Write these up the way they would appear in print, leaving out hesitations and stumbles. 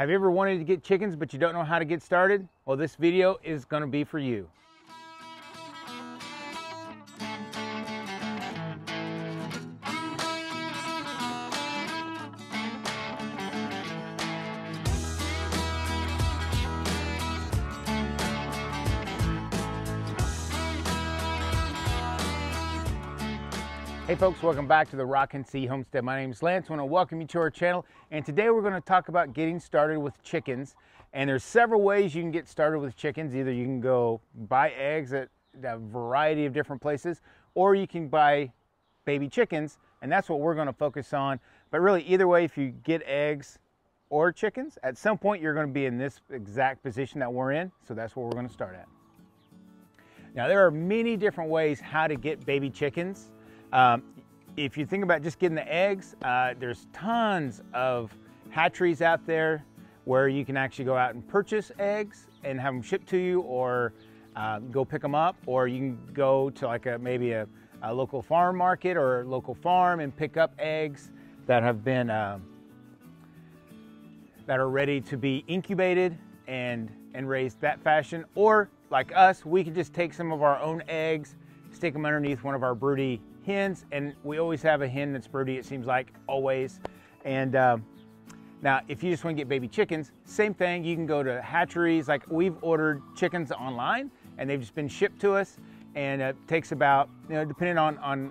Have you ever wanted to get chickens but you don't know how to get started? Well, this video is going to be for you. Hey folks, welcome back to the Rock and Sea Homestead. My name is Lance. I want to welcome you to our channel, and today we're going to talk about getting started with chickens. And there's several ways you can get started with chickens. Either you can go buy eggs at a variety of different places, or you can buy baby chickens, and that's what we're going to focus on. But really, either way, if you get eggs or chickens, at some point you're going to be in this exact position that we're in, so that's where we're going to start at. Now, there are many different ways how to get baby chickens. If you think about just getting the eggs, there's tons of hatcheries out there where you can actually go out and purchase eggs and have them shipped to you, or go pick them up, or you can go to like maybe a local farm market or a local farm and pick up eggs that have been that are ready to be incubated and raised that fashion. Or like us, we can just take some of our own eggs, stick them underneath one of our broody hens, and we always have a hen that's broody, it seems like, always. And now if you just want to get baby chickens, same thing. You can go to hatcheries. Like, we've ordered chickens online and they've just been shipped to us, and it takes about, you know, depending on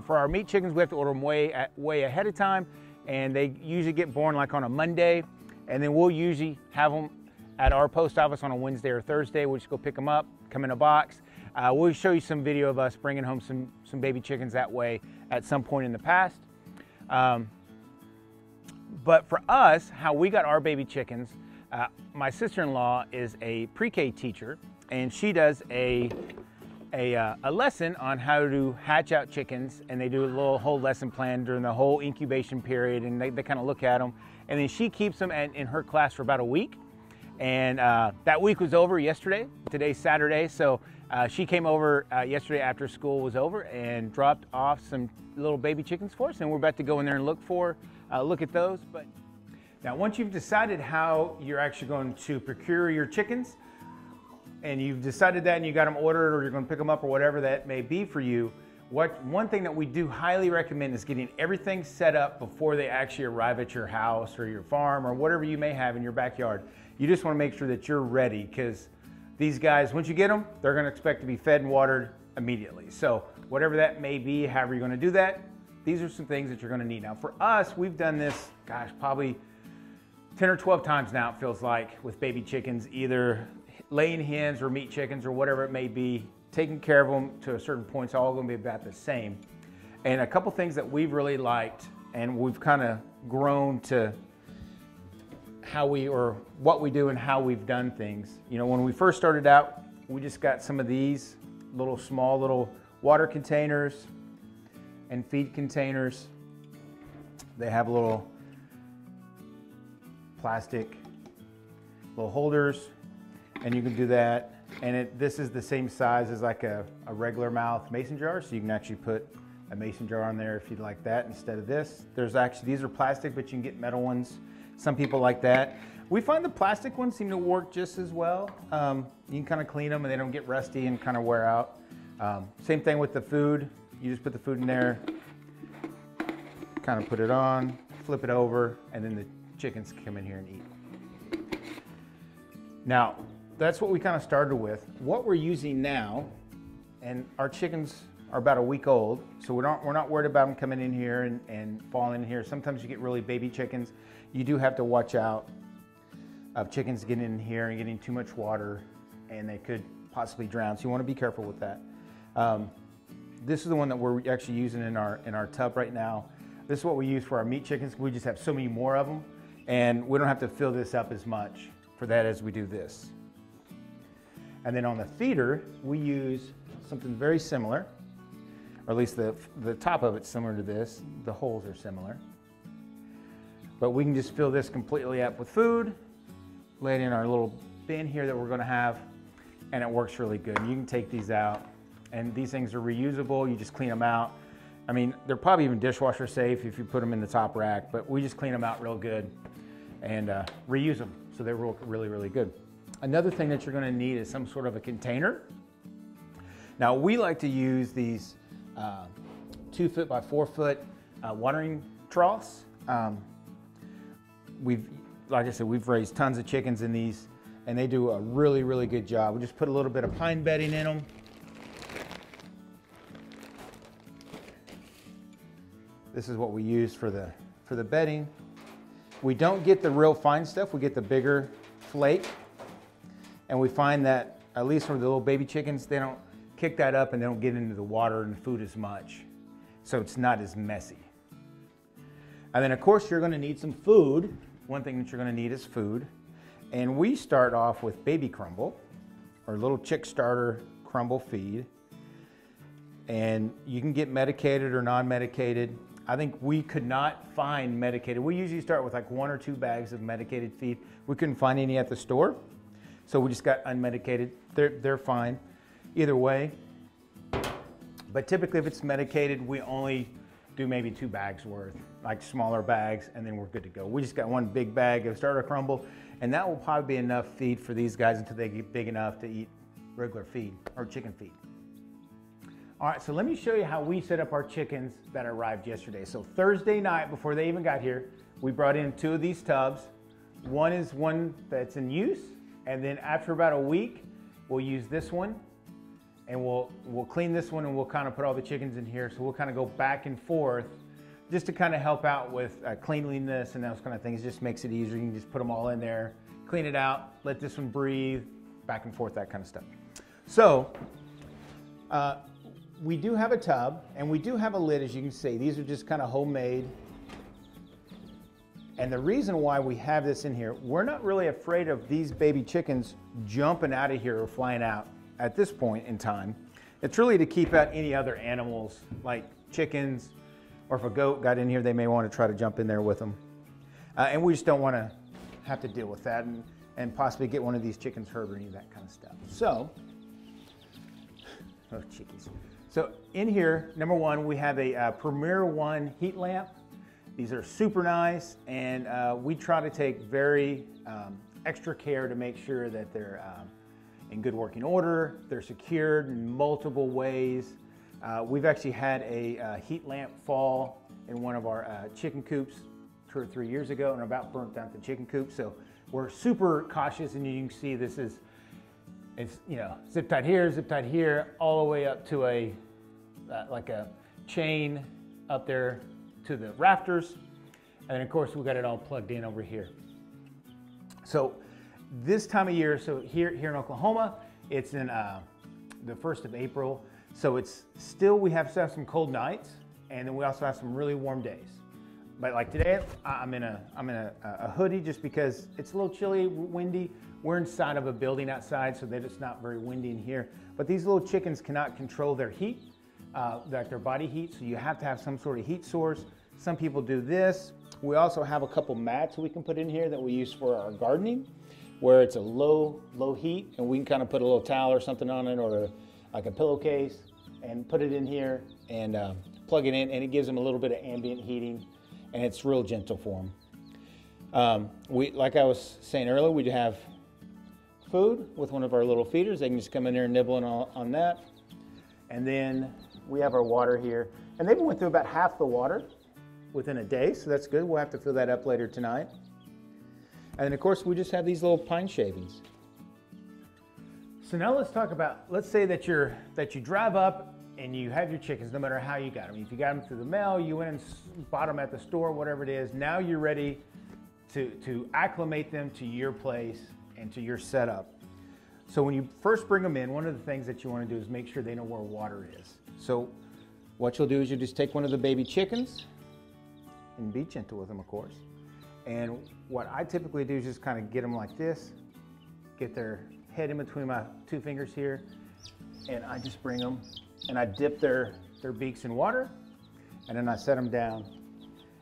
for our meat chickens, we have to order them way ahead of time, and they usually get born like on a Monday, and then we'll usually have them at our post office on a Wednesday or Thursday. We'll just go pick them up, come in a box. We'll show you some video of us bringing home some baby chickens that way at some point in the past. But for us, how we got our baby chickens, my sister-in-law is a pre-K teacher, and she does a lesson on how to hatch out chickens, and they do a whole lesson plan during the whole incubation period, and they kind of look at them, and then she keeps them in her class for about a week. And that week was over yesterday. Today's Saturday, so she came over yesterday after school was over and dropped off some little baby chickens for us, and we're about to go in there and look at those. But now, once you've decided how you're actually going to procure your chickens, and you've decided that and you got them ordered, or you're going to pick them up, or whatever that may be for you, one thing that we do highly recommend is getting everything set up before they actually arrive at your house or your farm or whatever you may have in your backyard. You just want to make sure that you're ready, because these guys, once you get them, they're going to expect to be fed and watered immediately. So whatever that may be, however you're going to do that, these are some things that you're going to need. Now for us, we've done this, gosh, probably 10 or 12 times now, it feels like, with baby chickens, either laying hens or meat chickens or whatever it may be. Taking care of them to a certain point, it's all going to be about the same. And a couple things that we've really liked, and we've kind of grown to what we do and how we've done things. You know, when we first started out, we just got some of these small little water containers and feed containers. They have little plastic little holders, and you can do that. And this is the same size as like a regular mouth mason jar, so you can actually put a mason jar on there if you'd like that instead of this. These are plastic, but you can get metal ones. Some people like that. We find the plastic ones seem to work just as well. You can kind of clean them and they don't get rusty and kind of wear out. Same thing with the food. You just put the food in there, kind of put it on, flip it over, and then the chickens come in here and eat. Now, that's what we kind of started with. What we're using now, and our chickens are about a week old, so we're not worried about them coming in here and falling in here. Sometimes you get really baby chickens. You do have to watch out of chickens getting in here and getting too much water, and they could possibly drown, so you want to be careful with that. This is the one that we're actually using in our tub right now. This is what we use for our meat chickens. We just have so many more of them, and we don't have to fill this up as much for that as we do this. And then on the feeder, we use something very similar, or at least the top of it's similar to this. The holes are similar. But we can just fill this completely up with food, lay it in our little bin here that we're going to have, and it works really good. You can take these out, and these things are reusable. You just clean them out. I mean, they're probably even dishwasher safe if you put them in the top rack, but we just clean them out real good. and reuse them. So they're really, really good. Another thing that you're gonna need is some sort of a container. Now we like to use these 2 foot by 4 foot watering troughs. Like I said, we've raised tons of chickens in these, and they do a really, really good job. We just put a little bit of pine bedding in them. This is what we use for the bedding. We don't get the real fine stuff, we get the bigger flake. And we find that, at least for the little baby chickens, they don't kick that up and they don't get into the water and food as much. So it's not as messy. And then of course you're gonna need some food. One thing that you're gonna need is food. And we start off with baby crumble, or little chick starter crumble feed. And you can get medicated or non-medicated. I think we could not find medicated. We usually start with like 1 or 2 bags of medicated feed. We couldn't find any at the store, so we just got unmedicated. They're fine either way. But typically if it's medicated, we only do maybe 2 bags worth, like smaller bags, and then we're good to go. We just got 1 big bag of starter crumble, and that will probably be enough feed for these guys until they get big enough to eat regular feed or chicken feed. All right, so let me show you how we set up our chickens that arrived yesterday. So Thursday night, before they even got here, we brought in 2 of these tubs. One is one that's in use, and then after about a week, we'll use this one, and we'll clean this one, and we'll kind of put all the chickens in here. So we'll kind of go back and forth just to kind of help out with cleanliness and those kind of things. It just makes it easier. You can just put them all in there, clean it out, let this one breathe, back and forth, that kind of stuff. So we do have a tub, and we do have a lid, as you can see. These are just kind of homemade. And the reason why we have this in here, we're not really afraid of these baby chickens jumping out of here or flying out at this point in time. It's really to keep out any other animals like chickens, or if a goat got in here, they may want to try to jump in there with them. And we just don't want to have to deal with that and possibly get one of these chickens hurt or any of that kind of stuff. So, oh, chickies. So in here, number 1, we have a Premier 1 heat lamp. These are super nice, and we try to take very extra care to make sure that they're in good working order. They're secured in multiple ways. We've actually had a heat lamp fall in one of our chicken coops 2 or 3 years ago, and about burnt out the chicken coop. So we're super cautious, and you can see this is, it's, you know, zip tied here, all the way up to a like a chain up there to the rafters. And then of course we got it all plugged in over here. So this time of year, so here in Oklahoma, it's in the 1st of April. So it's still, we have some cold nights, and then we also have some really warm days. But like today, I'm in a hoodie just because it's a little chilly, windy. We're inside of a building outside, so that it's not very windy in here. But these little chickens cannot control their heat, like their body heat, so you have to have some sort of heat source. Some people do this. We also have a couple mats we can put in here that we use for our gardening, where it's a low heat, and we can kind of put a little towel or something on it, or like a pillowcase, and put it in here and plug it in, and it gives them a little bit of ambient heating, and it's real gentle for them. Like I was saying earlier, we have food with one of our little feeders. They can just come in there and nibble on that. And then we have our water here, and they went through about half the water within a day, so that's good. We'll have to fill that up later tonight. And then of course we just have these little pine shavings. So now let's talk about, let's say that you drive up and you have your chickens, no matter how you got them. If you got them through the mail, you went and bought them at the store, whatever it is, now you're ready to acclimate them to your place and to your setup. So when you first bring them in, one of the things that you want to do is make sure they know where water is. So what you'll do is you just take one of the baby chickens, and be gentle with them, of course. And what I typically do is just kind of get them like this, get their head in between my 2 fingers here, and I just bring them and I dip their beaks in water, and then I set them down,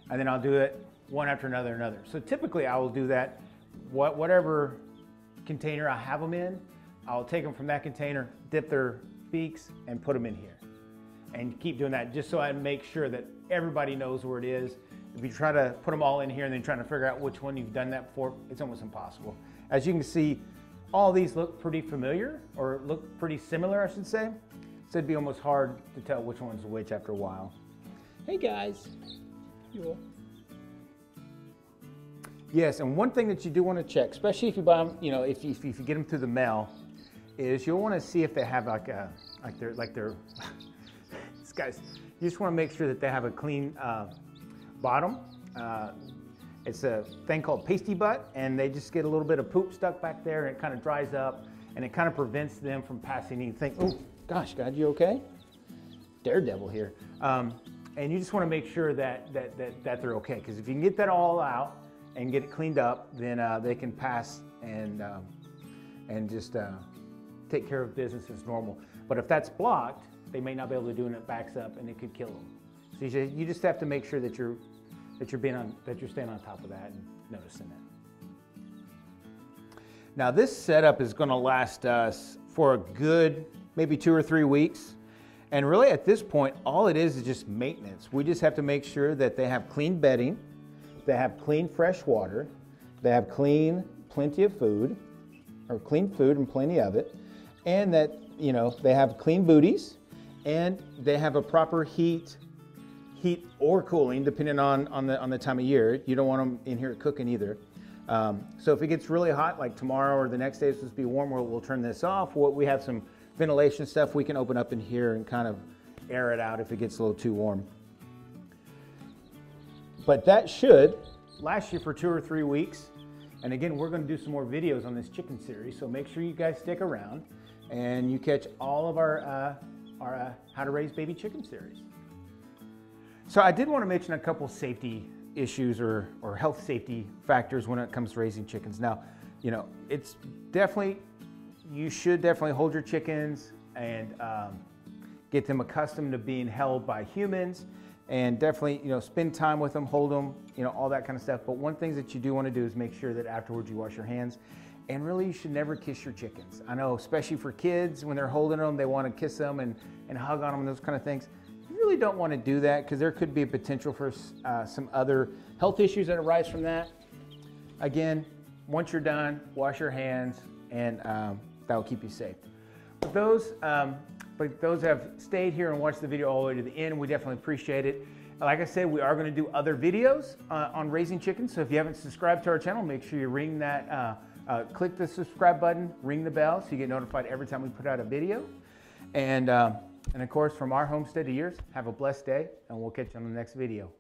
and then I'll do it one after another. So typically I will do that, whatever container I have them in, I'll take them from that container, dip their beaks, and put them in here. And keep doing that just so I make sure that everybody knows where it is. If you try to put them all in here and then trying to figure out which one you've done that for, it's almost impossible. As you can see, all these look pretty familiar, or look pretty similar, I should say. So it'd be almost hard to tell which one's which after a while. Hey guys. You Yes, and one thing that you do want to check, especially if you buy them, you know, if you get them through the mail, is you'll want to see if they have like they're these guys. You just want to make sure that they have a clean bottom. It's a thing called pasty butt, and they just get a little bit of poop stuck back there, and it kind of dries up, and it kind of prevents them from passing anything. Oh gosh, God, you okay? Daredevil here. And you just want to make sure that they're okay, because if you can get that all out and get it cleaned up, then they can pass and just take care of business as normal. But if that's blocked, they may not be able to do it, and it backs up, and it could kill them. So you just have to make sure that you're staying on top of that and noticing it. Now this setup is going to last us for a good maybe 2 or 3 weeks. And really at this point, all it is just maintenance. We just have to make sure that they have clean bedding, they have clean fresh water, they have plenty of food, or clean food and plenty of it, and that, you know, they have clean booties, and they have a proper heat or cooling, depending on the time of year. You don't want them in here cooking either. So if it gets really hot, like tomorrow or the next day it's supposed to be warm, we'll turn this off. We have some ventilation stuff we can open up in here and kind of air it out if it gets a little too warm. But that should last you for 2 or 3 weeks. And again, we're going to do some more videos on this chicken series, so make sure you guys stick around and you catch all of our How to Raise Baby Chicken series. So I did want to mention a couple safety issues or health safety factors when it comes to raising chickens. Now, you know, it's definitely, you should definitely hold your chickens and get them accustomed to being held by humans, and definitely, you know, spend time with them, hold them, you know, all that kind of stuff. But one thing that you do want to do is make sure that afterwards you wash your hands. And really, you should never kiss your chickens. I know, especially for kids, when they're holding them, they want to kiss them and hug on them and those kind of things. You really don't want to do that, because there could be a potential for some other health issues that arise from that. Again, once you're done, wash your hands, and that'll keep you safe. But those have stayed here and watched the video all the way to the end, we definitely appreciate it. Like I said, we are going to do other videos on raising chickens. So if you haven't subscribed to our channel, make sure you ring that, click the subscribe button, ring the bell, so you get notified every time we put out a video. And of course, from our homestead to yours, have a blessed day, and we'll catch you on the next video.